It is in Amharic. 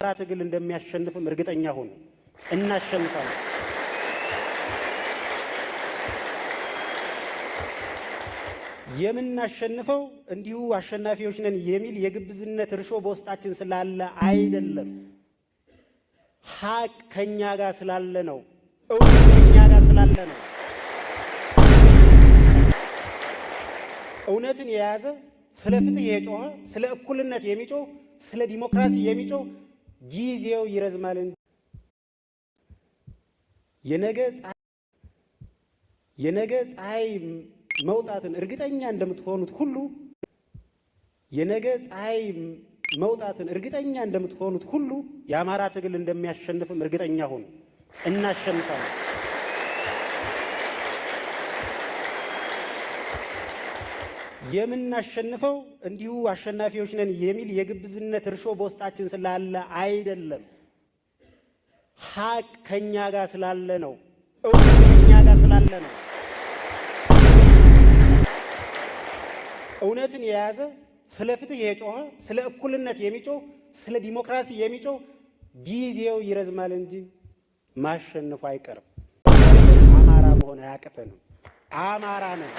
ትግል እንደሚያሸንፍም እርግጠኛ ሆኑ። እናሸንፋለን። የምናሸንፈው እንዲሁ አሸናፊዎች ነን የሚል የግብዝነት እርሾ በውስጣችን ስላለ አይደለም። ሀቅ ከኛ ጋር ስላለ ነው። እውነት ከኛ ጋር ስላለ ነው። እውነትን የያዘ ስለ ፍትህ የጮኸ ስለ እኩልነት የሚጮህ ስለ ዲሞክራሲ የሚጮህ ጊዜው ይረዝማል እንጂ የነገ ፀሐይ መውጣትን እርግጠኛ እንደምትሆኑት ሁሉ የአማራ ትግል እንደሚያሸንፍም እርግጠኛ ሆኑ። እናሸንፋለን። የምናሸንፈው እንዲሁ አሸናፊዎች ነን የሚል የግብዝነት እርሾ በውስጣችን ስላለ አይደለም። ሀቅ ከኛ ጋር ስላለ ነው። እውነት ከኛ ጋር ስላለ ነው። እውነትን የያዘ ስለ ፍትህ የጮኸ ስለ እኩልነት የሚጮህ ስለ ዲሞክራሲ የሚጮህ ጊዜው ይረዝማል እንጂ ማሸነፉ አይቀርም። አማራ መሆን አያቅተንም። አማራ ነን።